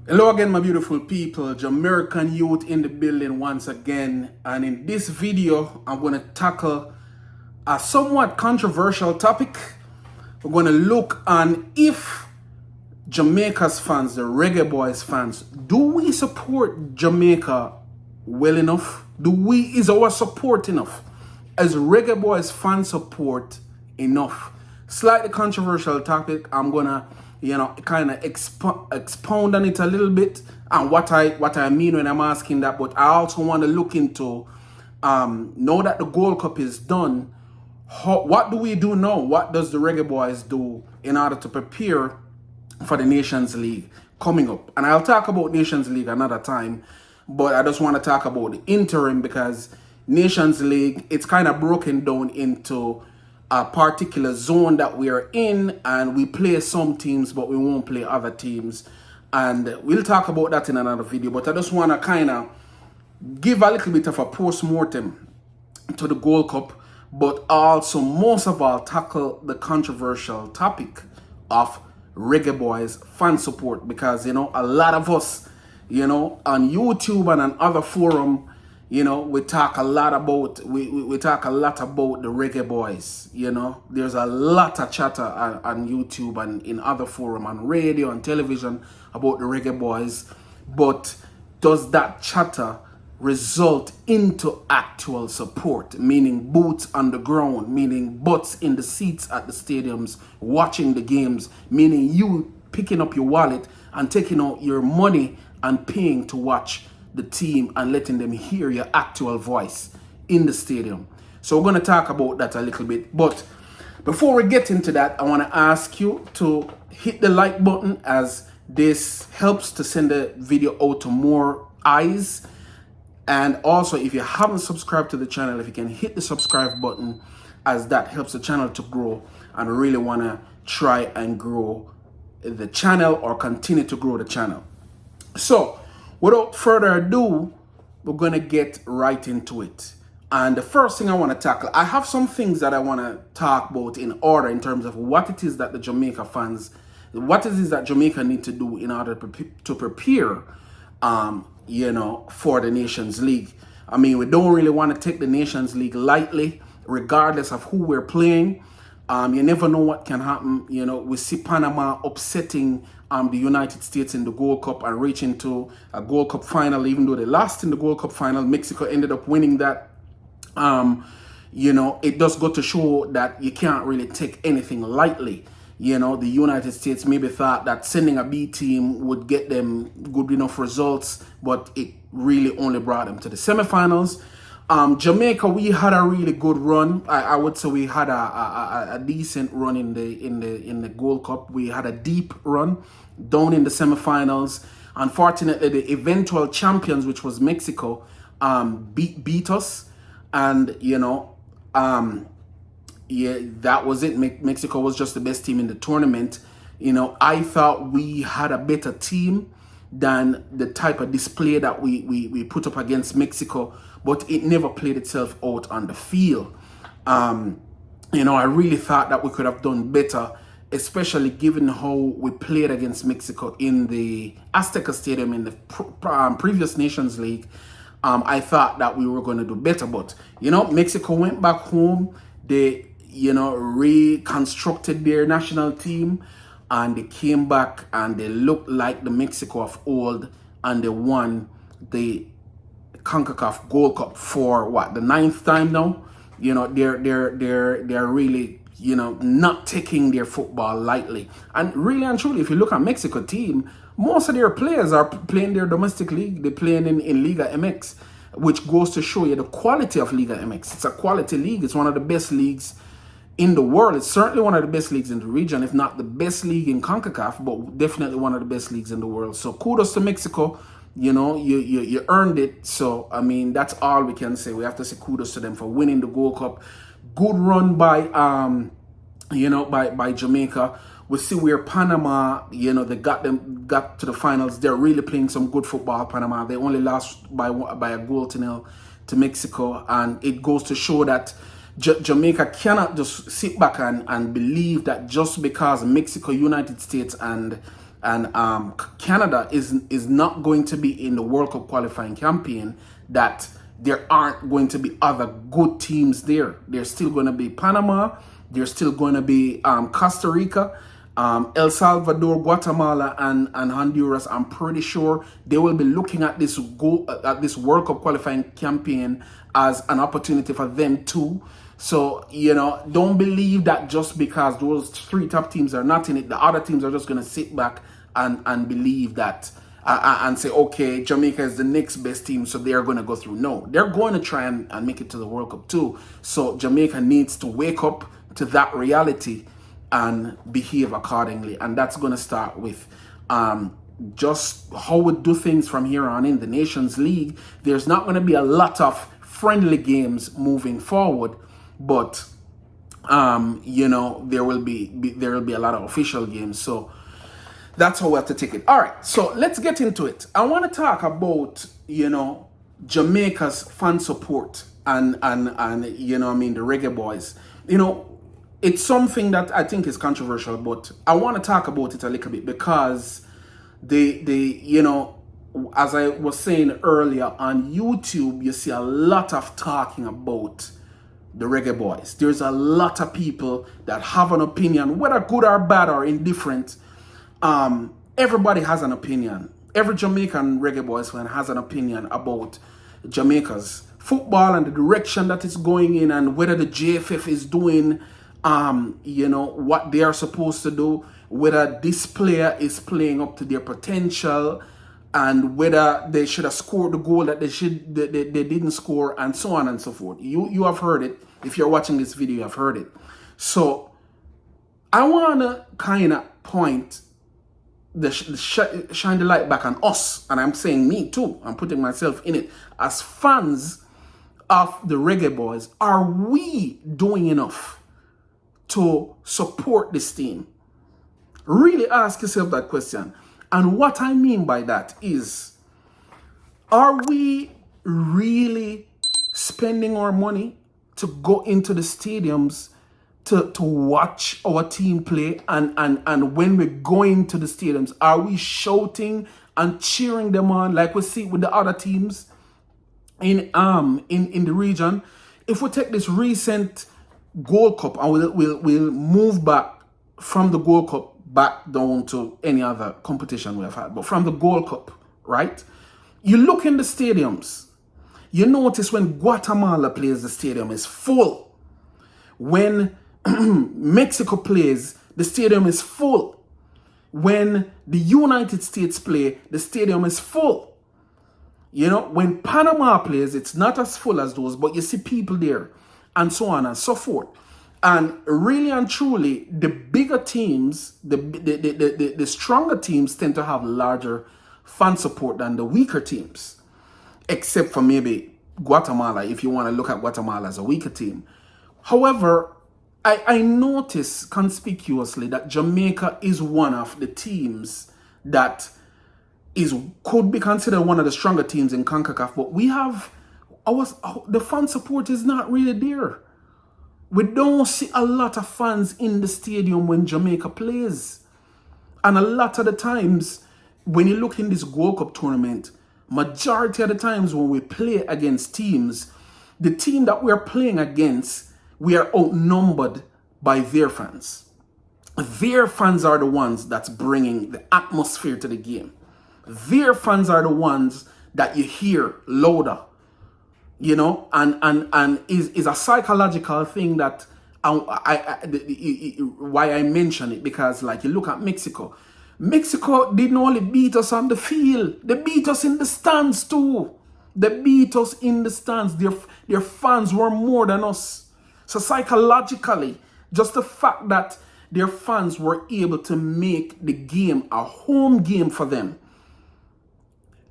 Hello again, my beautiful people. Jamaican youth in the building once again. And in this video, I'm going to tackle a somewhat controversial topic. We're going to look on if Jamaica's fans, the Reggae Boyz fans, do we support Jamaica well enough? Is our support enough? Is Reggae Boyz fan support enough? Slightly controversial topic. I'm gonna, kind of expound on it a little bit and what I mean when I'm asking that. But I also want to look into, now that the Gold Cup is done, what do we do now? What does the Reggae Boyz do in order to prepare for the Nations League coming up? And I'll talk about Nations League another time, but I just want to talk about the interim because Nations League, it's kind of broken down into a particular zone that we are in, and we play some teams, but we won't play other teams. And we'll talk about that in another video, but I just want to kind of give a little bit of a post-mortem to the Gold Cup, but also most of all tackle the controversial topic of Reggae Boyz fan support, because a lot of us on YouTube and on other forum, we talk a lot about we talk a lot about the Reggae Boyz. There's a lot of chatter on YouTube and in other forum, on radio and television about the Reggae Boyz, but does that chatter result into actual support, meaning boots on the ground, meaning butts in the seats at the stadiums watching the games, meaning you picking up your wallet and taking out your money and paying to watch the team and letting them hear your actual voice in the stadium? So we're going to talk about that a little bit. But before we get into that, I want to ask you to hit the like button, as this helps to send the video out to more eyes. And also, if you haven't subscribed to the channel, if you can hit the subscribe button, as that helps the channel to grow. And really want to try and grow the channel, or continue to grow the channel. So without further ado, we're going to get right into it. And the first thing I want to tackle, I have some things that I want to talk about in order, in terms of what it is that the Jamaica fans, what it is that Jamaica need to do in order to prepare, for the Nations League. I mean, we don't really want to take the Nations League lightly, regardless of who we're playing. You never know what can happen. We see Panama upsetting the United States in the Gold Cup and reaching to a Gold Cup final, even though they lost in the Gold Cup final. Mexico ended up winning that. It does go to show that you can't really take anything lightly. The United States maybe thought that sending a B team would get them good enough results, but it really only brought them to the semifinals. Jamaica, we had a really good run. I would say we had a decent run in the Gold Cup. We had a deep run down in the semifinals. Unfortunately, the eventual champions, which was Mexico, beat us, and that was it. Mexico was just the best team in the tournament. I thought we had a better team than the type of display that we put up against Mexico, but it never played itself out on the field. I really thought that we could have done better, especially given how we played against Mexico in the Azteca Stadium in the previous Nations League. I thought that we were going to do better, but Mexico went back home. They reconstructed their national team, and they came back and they looked like the Mexico of old, and they won the CONCACAF Gold Cup for the 9th time now. They're really not taking their football lightly. And really and truly, if you look at Mexico team, most of their players are playing their domestic league. They're playing in Liga MX, which goes to show you the quality of Liga MX. It's a quality league. It's one of the best leagues in the world. It's certainly one of the best leagues in the region, if not the best league in CONCACAF, but definitely one of the best leagues in the world. So kudos to Mexico. You earned it. So, I mean, that's all we can say. We have to say kudos to them for winning the Gold Cup. Good run by Jamaica. We see where Panama, they got to the finals. They're really playing some good football, Panama. They only lost by a goal to nil to Mexico. And it goes to show that Jamaica cannot just sit back and believe that just because Mexico, United States, and and Canada is not going to be in the World Cup qualifying campaign, that there aren't going to be other good teams there. There's still going to be Panama. There's still going to be Costa Rica, El Salvador, Guatemala, and Honduras. I'm pretty sure they will be looking at this World Cup qualifying campaign as an opportunity for them too. So, don't believe that just because those 3 top teams are not in it, the other teams are just going to sit back and believe that and say, okay, Jamaica is the next best team, so they're going to go through. No, they're going to try and make it to the World Cup too. So Jamaica needs to wake up to that reality and behave accordingly. And that's going to start with just how we do things from here on in the Nations League. There's not going to be a lot of friendly games moving forward, but there will be a lot of official games. So that's how we have to take it. All right, so let's get into it. I want to talk about Jamaica's fan support and the Reggae Boyz. It's something that I think is controversial, but I want to talk about it a little bit because as I was saying earlier, on YouTube, you see a lot of talking about the Reggae Boyz. There's a lot of people that have an opinion, whether good or bad or indifferent. Everybody has an opinion. Every Jamaican Reggae Boyz fan has an opinion about Jamaica's football and the direction that it's going in, and whether the JFF is doing what they are supposed to do, whether this player is playing up to their potential, and whether they should have scored the goal that they didn't score, and so on and so forth. You have heard it. If you're watching this video, you have heard it. So I want to kind of point shine the light back on us, and I'm saying me too. I'm putting myself in it. As fans of the Reggae Boyz, are we doing enough to support this team? Really ask yourself that question. And what I mean by that is, are we really spending our money to go into the stadiums to watch our team play? And when we're going to the stadiums, are we shouting and cheering them on like we see with the other teams in the region? If we take this recent Gold Cup and we'll move back from the Gold Cup back down to any other competition we have had, but from the Gold Cup, right? You look in the stadiums, you notice when Guatemala plays, the stadium is full. When Mexico plays, the stadium is full. When the United States play, the stadium is full. When Panama plays, it's not as full as those, but you see people there, and so on and so forth. And really and truly, the bigger teams, the stronger teams tend to have larger fan support than the weaker teams, except for maybe Guatemala, if you want to look at Guatemala as a weaker team. However, I notice conspicuously that Jamaica is one of the teams that could be considered one of the stronger teams in CONCACAF, but the fan support is not really there. We don't see a lot of fans in the stadium when Jamaica plays. And a lot of the times, when you look in this Gold Cup tournament, majority of the times when we play against teams, the team that we're playing against, we are outnumbered by their fans. Their fans are the ones that's bringing the atmosphere to the game. Their fans are the ones that you hear louder. And is a psychological thing that why I mention it, because like you look at Mexico didn't only beat us on the field, they beat us in the stands too. They beat us in the stands. Their fans were more than us. So psychologically, just the fact that their fans were able to make the game a home game for them,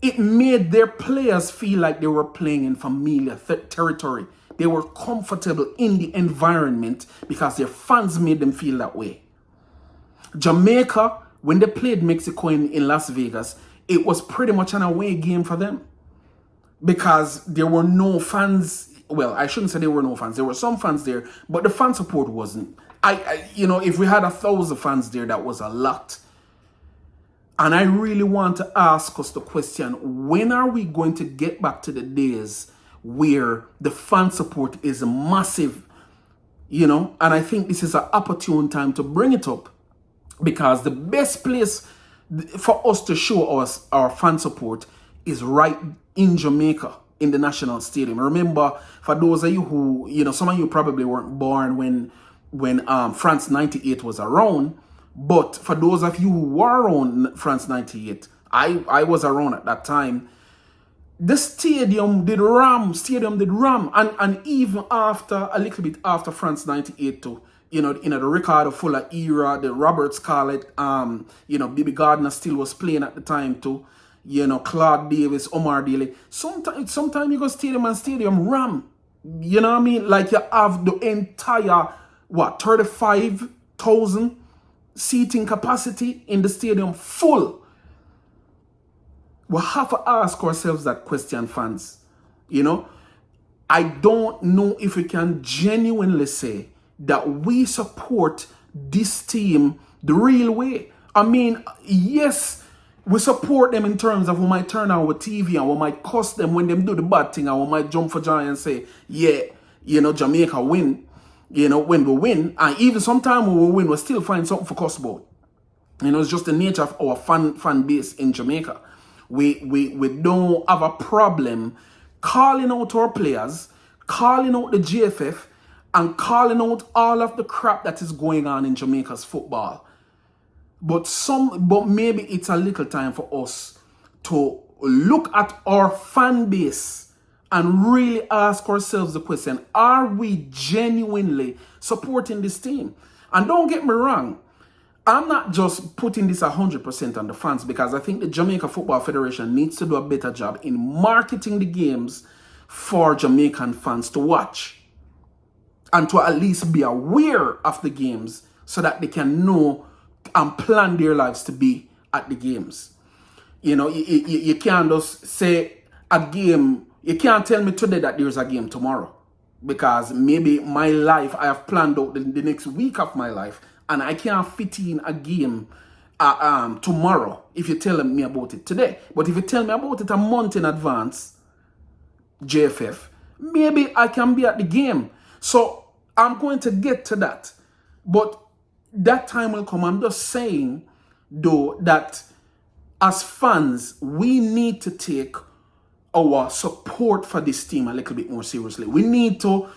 it made their players feel like they were playing in familiar territory. They were comfortable in the environment because their fans made them feel that way. Jamaica, when they played Mexico in Las Vegas, it was pretty much an away game for them because there were no fans. Well, I shouldn't say there were no fans. There were some fans there, but the fan support wasn't. If we had 1,000 fans there, that was a lot. And I really want to ask us the question, when are we going to get back to the days where the fan support is massive? And I think this is an opportune time to bring it up, because the best place for us to show us our fan support is right in Jamaica, in the National Stadium. Remember, for those of you who, some of you probably weren't born when France 98 was around, but for those of you who were around France 98, I was around at that time. The stadium did ram, and even after, a little bit after France 98 too, the Ricardo Fuller era, the Robert Scarlett, Bibi Gardner still was playing at the time too, Claude Davis, Omar Daly. Sometimes you go stadium ram, you know what I mean? Like you have the entire, 35,000 seating capacity in the stadium full. We have to ask ourselves that question, fans. I don't know if we can genuinely say that we support this team the real way. I mean, yes, we support them in terms of we might turn on our TV and we might cuss them when they do the bad thing, and we might jump for joy and say, yeah, Jamaica win. When we win, and even sometimes when we win, we still find something for cuss about. It's just the nature of our fan base in Jamaica. We don't have a problem calling out our players, calling out the GFF, and calling out all of the crap that is going on in Jamaica's football. But maybe it's a little time for us to look at our fan base and really ask ourselves the question, are we genuinely supporting this team? And don't get me wrong, I'm not just putting this 100% on the fans, because I think the Jamaica Football Federation needs to do a better job in marketing the games for Jamaican fans to watch, and to at least be aware of the games so that they can know and plan their lives to be at the games. You can't just say a game. You can't tell me today that there's a game tomorrow, because maybe my life, I have planned out the next week of my life, and I can't fit in a game tomorrow if you tell me about it today. But if you tell me about it a month in advance, JFF, maybe I can be at the game. So I'm going to get to that. But that time will come. I'm just saying, though, that as fans, we need to take our support for this team a little bit more seriously. We need to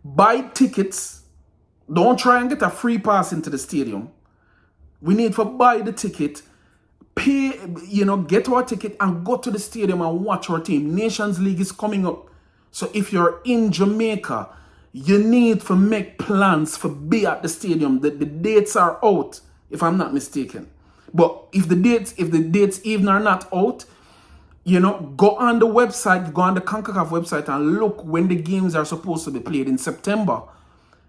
buy tickets. Don't try and get a free pass into the stadium. We need to buy the ticket, pay, get our ticket and go to the stadium and watch our team. Nations League is coming up. So if you're in Jamaica, you need to make plans for be at the stadium. The dates are out, if I'm not mistaken. But if the dates even are not out, go on the website, go on the CONCACAF website and look when the games are supposed to be played in September,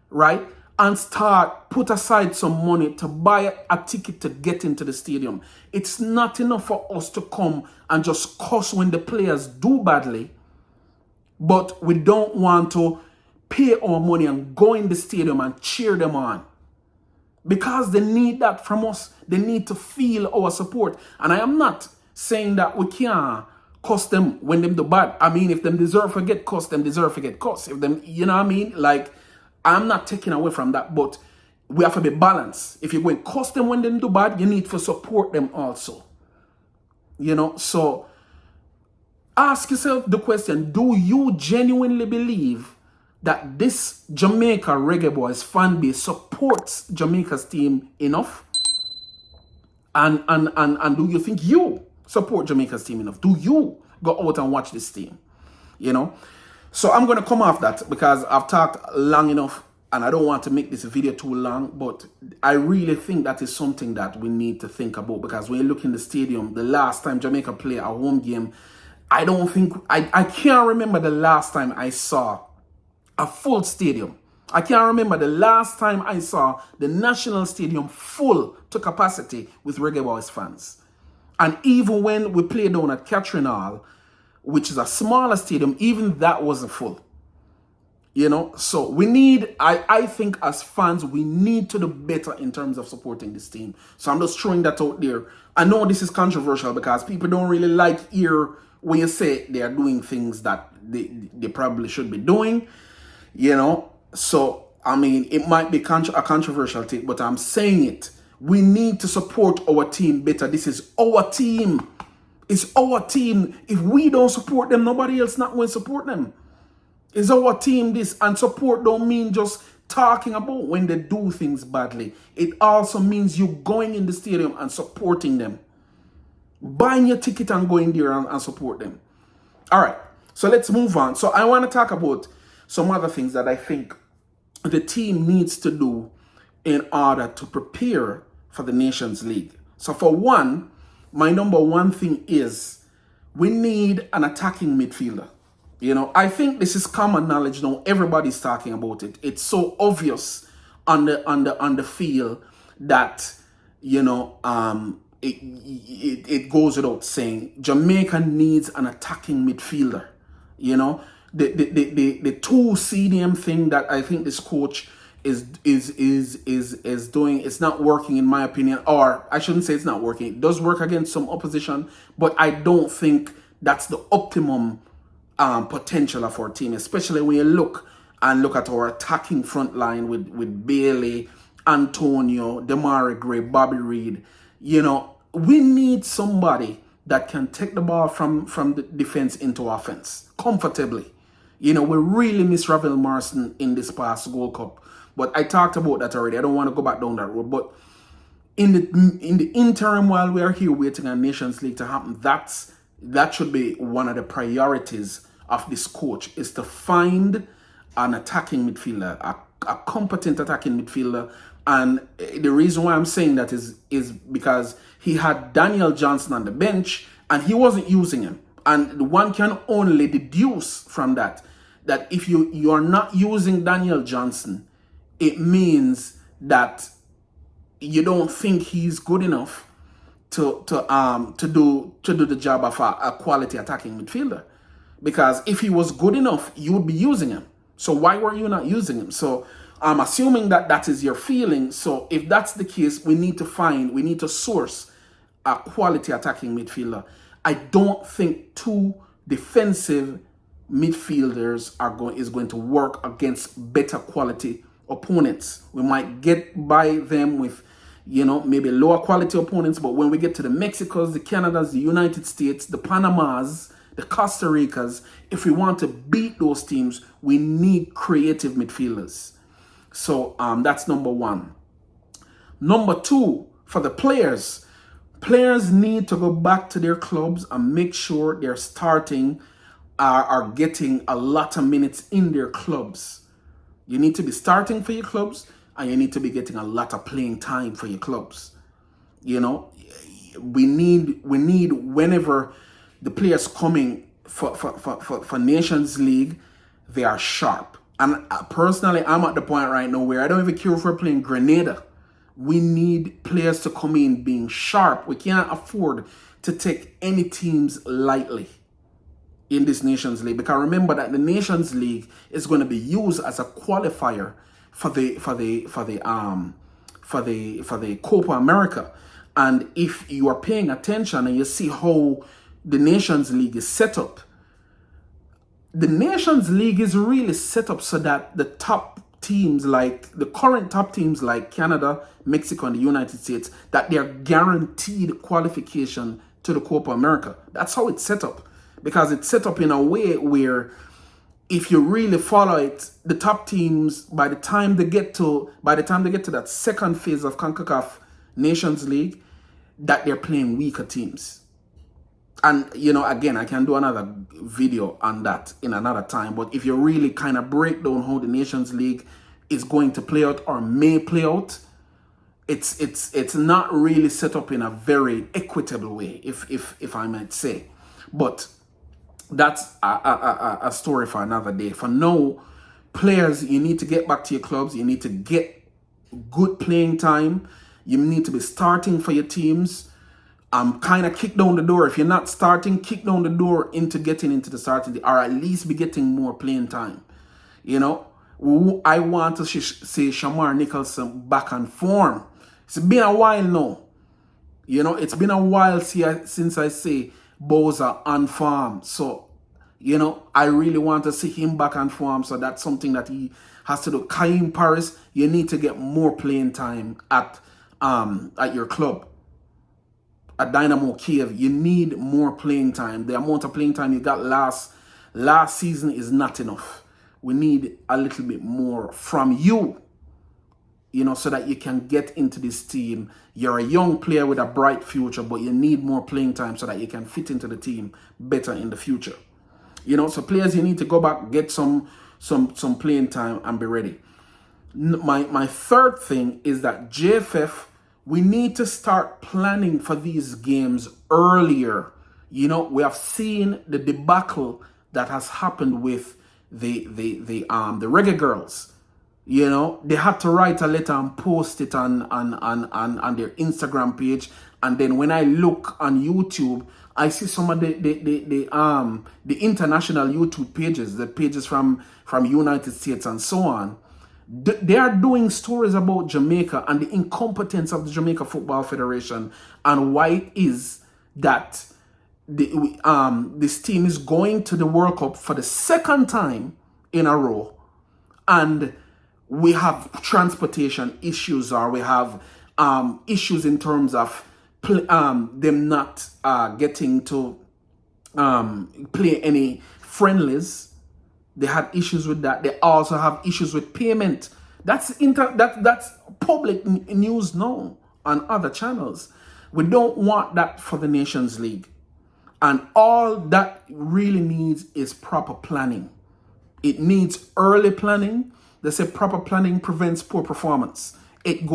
right? And put aside some money to buy a ticket to get into the stadium. It's not enough for us to come and just cuss when the players do badly, but we don't want to pay our money and go in the stadium and cheer them on, because they need that from us. They need to feel our support. And I am not saying that we can't cuss them when them do bad. I mean, if them deserve to get cussed, them deserve to get cussed. If them, you know what I mean? Like, I'm not taking away from that, but we have to be balanced. If you're going to cuss them when they do bad, you need to support them also. So ask yourself the question, do you genuinely believe that this Jamaica Reggae Boyz fan base supports Jamaica's team enough? And do you think you support Jamaica's team enough? Do you go out and watch this team? So I'm going to come off that because I've talked long enough and I don't want to make this video too long, but I really think that is something that we need to think about, because when you look in the stadium, the last time Jamaica played a home game, I can't remember the last time I saw a full stadium. I can't remember the last time I saw the National Stadium full to capacity with Reggae Boyz fans. And even when we played down at Catherine Hall, which is a smaller stadium, even that wasn't full. So we need, I think as fans, we need to do better in terms of supporting this team. So I'm just throwing that out there. I know this is controversial because people don't really like hear when you say they are doing things that they probably should be doing, So, I mean, it might be a controversial take, but I'm saying it. We need to support our team better. This is our team. It's our team. If we don't support them, nobody else not going to support them. It's our team this, and support don't mean just talking about when they do things badly. It also means you going in the stadium and supporting them. Buying your ticket and going there and support them. All right, so let's move on. So I want to talk about some other things that I think the team needs to do in order to prepare for the Nations League. So for one, my number one thing is we need an attacking midfielder. I think this is common knowledge now. Everybody's talking about it. It's so obvious on the field that it goes without saying. Jamaica needs an attacking midfielder. The two CDM thing that I think this coach is doing, it's not working in my opinion. Or I shouldn't say it's not working. It does work against some opposition, but I don't think that's the optimum potential of our team, especially when you look at our attacking front line with Bailey, Antonio, Demari Gray, Bobby Reed. We need somebody that can take the ball from the defense into offense comfortably. We really miss Ravel Marston in this past Gold Cup, but I talked about that already. I don't want to go back down that road, but in the interim, while we are here waiting on Nations League to happen, that should be one of the priorities of this coach, is to find an attacking midfielder, a competent attacking midfielder. And the reason why I'm saying that is because he had Daniel Johnson on the bench and he wasn't using him. And one can only deduce from that if you are not using Daniel Johnson, it means that you don't think he's good enough to do the job of a quality attacking midfielder. Because if he was good enough, you would be using him. So why were you not using him? So I'm assuming that is your feeling. So if that's the case, we need to source a quality attacking midfielder. I don't think two defensive midfielders is going to work against better quality opponents. We might get by them with maybe lower quality opponents, but when we get to the Mexicos, the Canadas, the United States, the Panamas, the Costa Ricas, if we want to beat those teams, we need creative midfielders. So that's number one. Number two, for the players need to go back to their clubs and make sure they're starting are getting a lot of minutes in their clubs. You need to be starting for your clubs, and you need to be getting a lot of playing time for your clubs. We need whenever the players coming for Nations League, they are sharp. And personally, I'm at the point right now where I don't even care if we're playing Grenada. We need players to come in being sharp. We can't afford to take any teams lightly in this Nations League, because remember that the Nations League is going to be used as a qualifier for the Copa America. And if you are paying attention and you see how the Nations League is set up, the Nations League is really set up so that the top teams, like the current top teams like Canada, Mexico, and the United States, that they're guaranteed qualification to the Copa America. That's how it's set up, because it's set up in a way where if you really follow it, the top teams, by the time they get to that second phase of CONCACAF Nations League, that they're playing weaker teams. And, again, I can do another video on that in another time. But if you really kind of break down how the Nations League is going to play out or may play out, it's not really set up in a very equitable way, if I might say. But that's a story for another day. For now, players, you need to get back to your clubs. You need to get good playing time. You need to be starting for your teams. Kind of kick down the door. If you're not starting, kick down the door into getting into the starting, or at least be getting more playing time. You know, I want to see Shamar Nicholson back on form. It's been a while now. You know, it's been a while since I say Boyz are on form. So, you know, I really want to see him back on form. So that's something that he has to do. Kaim Paris, you need to get more playing time at your club. At Dynamo Kiev, you need more playing time. The amount of playing time you got last season is not enough. We need a little bit more from you, you know, so that you can get into this team. You're a young player with a bright future, but you need more playing time so that you can fit into the team better in the future. You know, so players, you need to go back, get some playing time and be ready. My third thing is that JFF, we need to start planning for these games earlier. You know, we have seen the debacle that has happened with the Reggae Girls. You know, they had to write a letter and post it on their Instagram page. And then when I look on YouTube, I see some of the international YouTube pages, the pages from United States and so on. They are doing stories about Jamaica and the incompetence of the Jamaica Football Federation and why it is that this team is going to the World Cup for the second time in a row, and we have transportation issues, or we have issues in terms of them not getting to play any friendlies. They had issues with that. They also have issues with payment. That's public news now on other channels. We don't want that for the Nations League. And all that really needs is proper planning. It needs early planning. They say proper planning prevents poor performance. It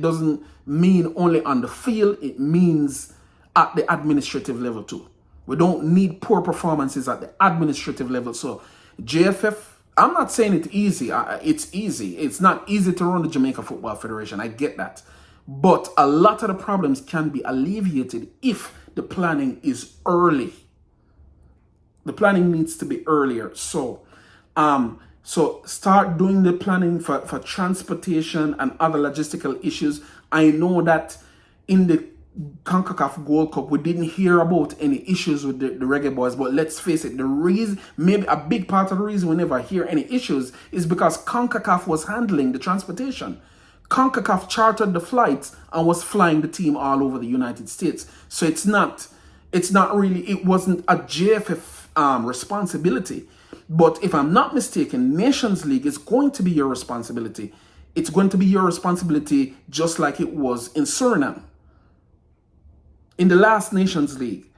doesn't mean only on the field. It means at the administrative level too. We don't need poor performances at the administrative level. So JFF, I'm not saying it's easy. It's easy. It's not easy to run the Jamaica Football Federation. I get that. But a lot of the problems can be alleviated if the planning is early. The planning needs to be earlier. So start doing the planning for transportation and other logistical issues. I know that in the CONCACAF Gold Cup, we didn't hear about any issues with the Reggae Boyz, but let's face it, the reason, maybe a big part of the reason we never hear any issues is because CONCACAF was handling the transportation. CONCACAF chartered the flights and was flying the team all over the United States. So it wasn't a JFF responsibility. But if I'm not mistaken, Nations League is going to be your responsibility. It's going to be your responsibility just like it was in Suriname, in the last Nations League.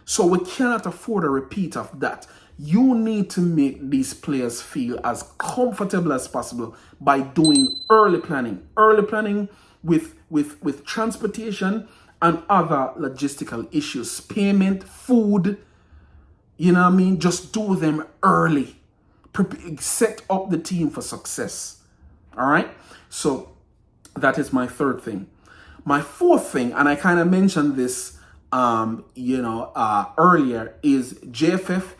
So we cannot afford a repeat of that. You need to make these players feel as comfortable as possible by doing early planning with transportation and other logistical issues, payment, food. You know what I mean? Just do them early. Set up the team for success. All right? So that is my third thing. My fourth thing, and I kind of mentioned this, earlier, is JFF.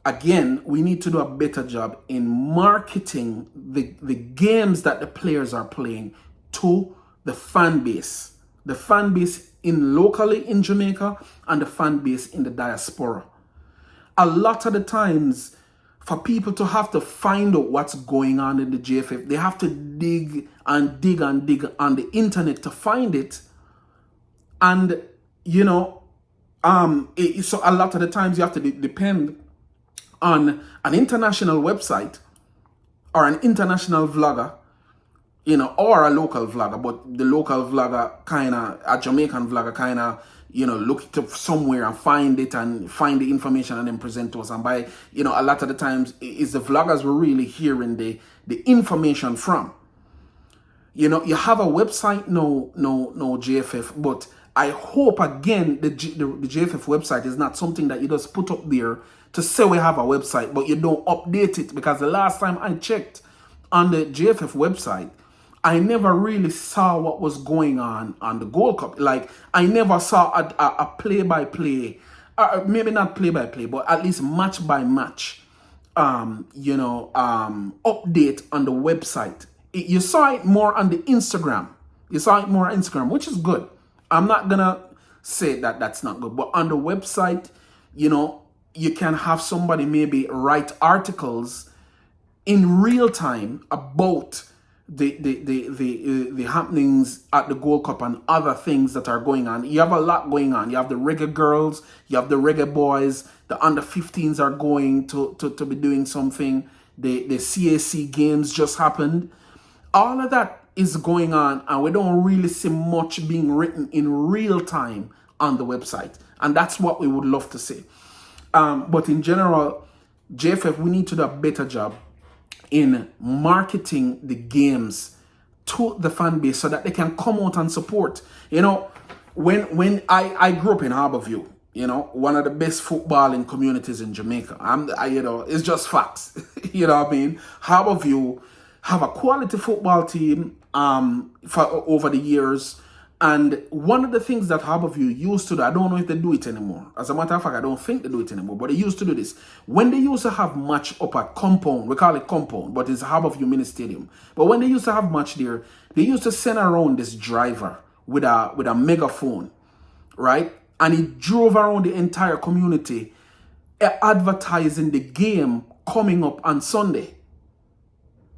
Again, we need to do a better job in marketing the games that the players are playing to the fan base. The fan base locally in Jamaica and the fan base in the diaspora. A lot of the times, for people to have to find out what's going on in the JFF, they have to dig on the internet to find it. And, so a lot of the times you have to depend on an international website or an international vlogger, or a local vlogger, but the local vlogger a Jamaican vlogger look to somewhere and find it and find the information and then present to us. And by, a lot of the times is the vloggers we're really hearing the information from. You have a website, no JFF, but I hope again the JFF website is not something that you just put up there to say we have a website, but you don't update it, because the last time I checked on the JFF website, I never really saw what was going on the Gold Cup. Like, I never saw a play-by-play, maybe not play-by-play, but at least match-by-match update on the website. You saw it more on the Instagram. You saw it more on Instagram, which is good. I'm not gonna say that that's not good, but on the website, you can have somebody maybe write articles in real time about the happenings at the Gold Cup and other things that are going on. You have a lot going on. You have the Reggae girls, you have the Reggae Boyz, the under 15s are going to be doing something. The CAC games just happened. All of that is going on, and we don't really see much being written in real time on the website. And that's what we would love to see. But in general, JFF, we need to do a better job in marketing the games to the fan base so that they can come out and support. When I grew up in Harborview, one of the best footballing communities in Jamaica. It's just facts. You know what I mean? Harborview have a quality football team for over the years. And one of the things that Harborview used to do, I don't know if they do it anymore. As a matter of fact, I don't think they do it anymore, but they used to do this. When they used to have match up at Compound, we call it Compound, but it's Harborview Mini Stadium. But when they used to have match there, they used to send around this driver with a megaphone, right? And he drove around the entire community advertising the game coming up on Sunday.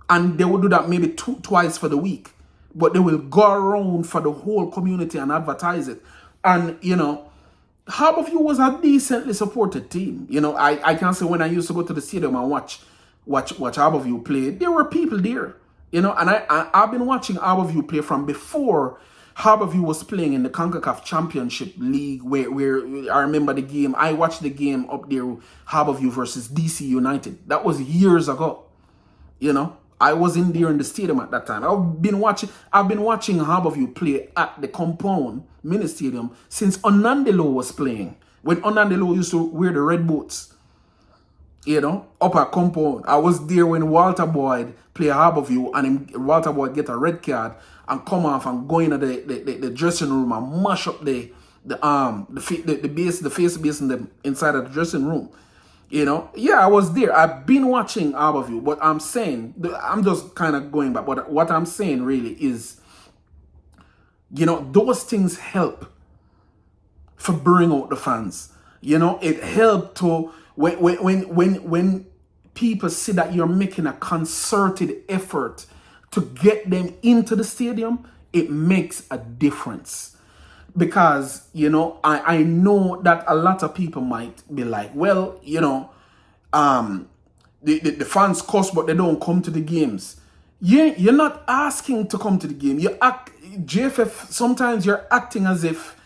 And they would do that maybe twice for the week. But they will go around for the whole community and advertise it. And, Harborview was a decently supported team. I can say when I used to go to the stadium and watch Harborview play, there were people there. And I've been watching Harborview play from before Harborview was playing in the CONCACAF Championship League, where I remember the game. I watched the game up there, Harborview versus DC United. That was years ago. I was in there in the stadium at that time. I've been watching Harborview play at the Compound Mini Stadium since Onandelo was playing. When Onandelo used to wear the red boots, up at Compound. I was there when Walter Boyd play Harborview and Walter Boyd get a red card and come off and go into the dressing room and mash up the face base in the inside of the dressing room. I was there. I've been watching Harborview, but I'm saying, I'm just kind of going back. But what I'm saying really is, those things help for bring out the fans. It helped to, when people see that you're making a concerted effort to get them into the stadium, it makes a difference. Because, I know that a lot of people might be like, well, the fans cost, but they don't come to the games. You're not asking to come to the game. JFF, sometimes you're acting as if,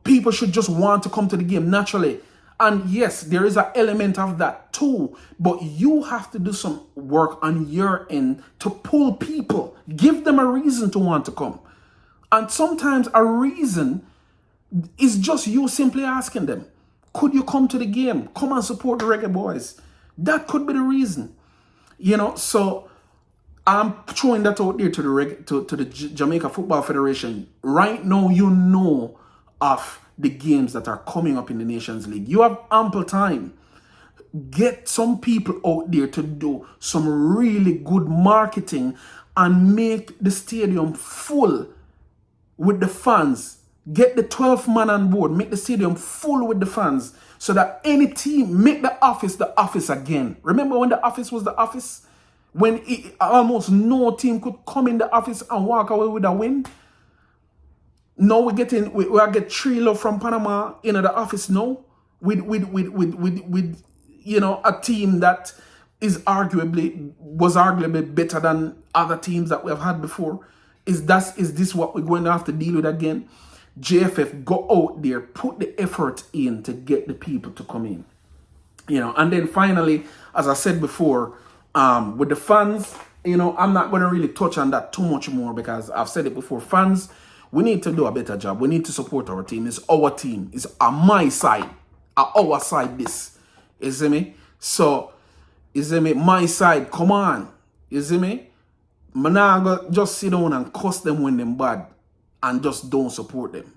people should just want to come to the game naturally. And yes, there is an element of that too. But you have to do some work on your end to pull people. Give them a reason to want to come. And sometimes a reason is just you simply asking them, could you come to the game? Come and support the Reggae Boyz. That could be the reason. So I'm throwing that out there to the Jamaica Football Federation. Right now, of the games that are coming up in the Nations League. You have ample time. Get some people out there to do some really good marketing and make the stadium full with the fans. Get the 12th man on board. Make the stadium full with the fans so that any team, make the office again. Remember when the office was the office? When almost no team could come in the office and walk away with a win? Now we get 3 love from Panama in the office now with a team that was arguably better than other teams that we have had before. Is this what we're going to have to deal with again? JFF, go out there, put the effort in to get the people to come in. And then finally, as I said before, with the fans, I'm not going to really touch on that too much more because I've said it before. Fans, we need to do a better job. We need to support our team. It's our team. It's on my side. On our side, this. You see me? So, you see me? My side, come on. You see me? I'm not going to just sit down and cuss them when they're bad and just don't support them.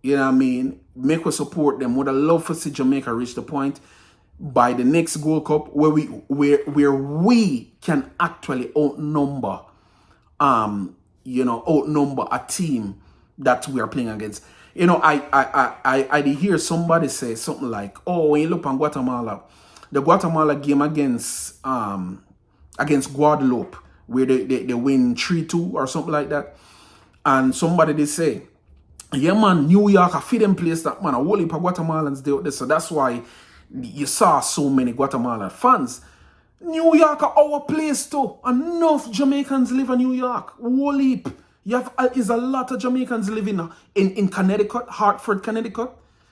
You know what I mean? Make us support them. Would I love to see Jamaica reach the point? by the next Gold Cup where we can actually outnumber outnumber a team that we are playing against. I did hear somebody say something like, oh, when you look on Guatemala, the Guatemala game against Guadeloupe, where they win 3-2 or something like that. And somebody did say, yeah man, New York, I feed them place that man, a whole heap of Guatemalans there. So that's why you saw so many Guatemalan fans. New York are our place too. Enough Jamaicans live in New York. Whole heap. You have is a lot of Jamaicans living in Connecticut, Hartford, Connecticut.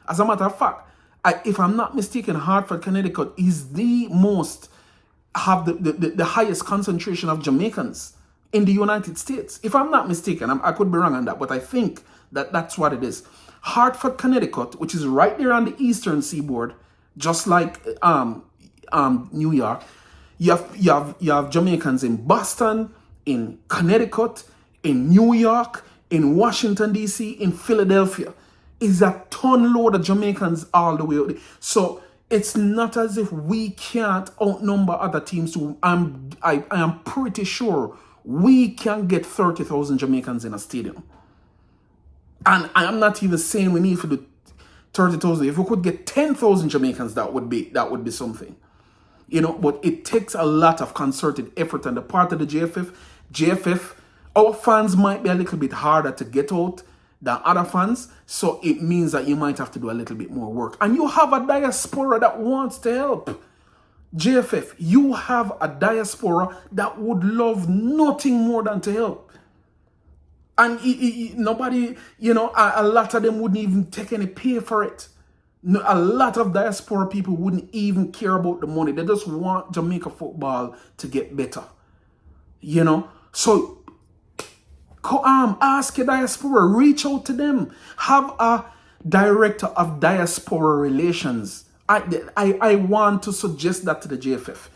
As a matter of fact, if I'm not mistaken, Hartford, Connecticut is the highest concentration of Jamaicans in the United States. If I'm not mistaken, I could be wrong on that, but I think that's what it is. Hartford, Connecticut, which is right there on the eastern seaboard, just like New York. You have Jamaicans in Boston, in Connecticut, in New York, in Washington, D.C., in Philadelphia. Is a ton load of Jamaicans all the way out there. So it's not as if we can't outnumber other teams. I am pretty sure we can get 30,000 Jamaicans in a stadium. And I am not even saying we need to do 30,000. If we could get 10,000 Jamaicans, that would be something. But it takes a lot of concerted effort on the part of the JFF. Our fans might be a little bit harder to get out than other fans, so it means that you might have to do a little bit more work. And you have a diaspora that wants to help. JFF, you have a diaspora that would love nothing more than to help. And nobody, a lot of them wouldn't even take any pay for it. No, a lot of diaspora people wouldn't even care about the money. They just want Jamaica football to get better. So ask your diaspora, reach out to them. Have a director of diaspora relations. I want to suggest that to the JFF.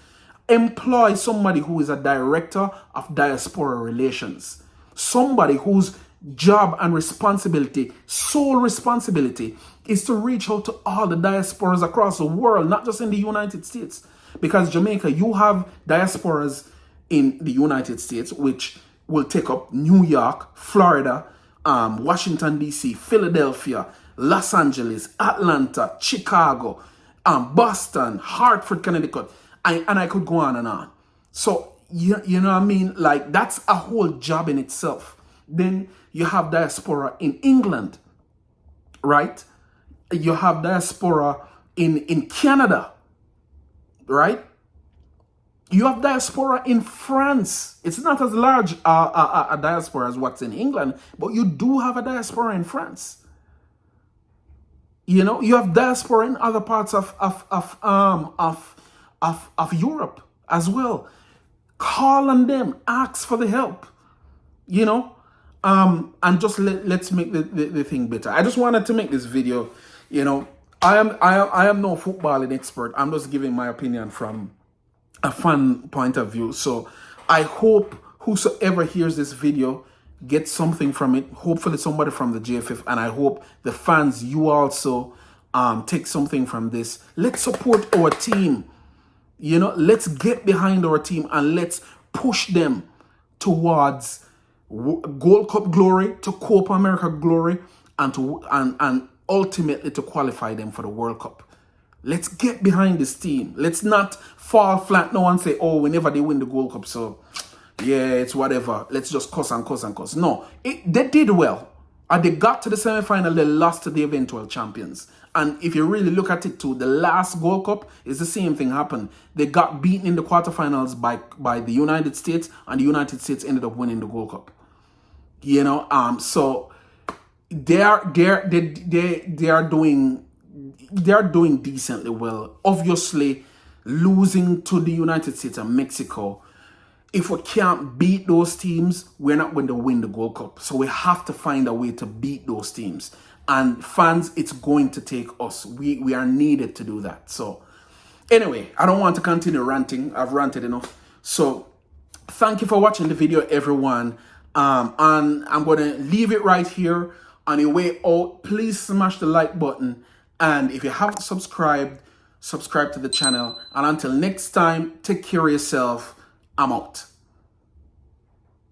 Employ somebody who is a director of diaspora relations. Somebody whose job and responsibility, sole responsibility, is to reach out to all the diasporas across the world, not just in the United States. Because Jamaica, you have diasporas in the United States, which will take up New York, Florida, Washington, D.C., Philadelphia, Los Angeles, Atlanta, Chicago, Boston, Hartford, Connecticut, and I could go on and on. So, you know what I mean? Like, that's a whole job in itself. Then you have diaspora in England, right? You have diaspora in Canada, right? You have diaspora in France. It's not as large a diaspora as what's in England, but you do have a diaspora in France. You have diaspora in other parts of Europe as well. Call on them, ask for the help. And just let's make the thing better. I just wanted to make this video. I am no footballing expert. I'm just giving my opinion from a fan point of view. So I hope whosoever hears this video gets something from it. Hopefully somebody from the JFF, and I hope the fans, you also take something from this. Let's support our team. Let's get behind our team and let's push them towards Gold Cup glory, to Copa America glory, and ultimately to qualify them for the World Cup. Let's get behind this team. Let's not fall flat now and say, oh, whenever they win the Gold Cup, so yeah, it's whatever. Let's just cuss and cuss and cuss. No, they did well. And they got to the semi-final, they lost to the eventual champions. And if you really look at it too, the last Gold Cup is the same thing happened. They got beaten in the quarterfinals by the United States, and the United States ended up winning the Gold Cup. So they are doing decently well. Obviously, losing to the United States and Mexico, if we can't beat those teams, we're not going to win the Gold Cup. So we have to find a way to beat those teams. And fans, it's going to take us. We are needed to do that. So anyway, I don't want to continue ranting. I've ranted enough. So thank you for watching the video, everyone. And I'm going to leave it right here. On your way out, please smash the like button. And if you haven't subscribed, subscribe to the channel. And until next time, take care of yourself. I'm out.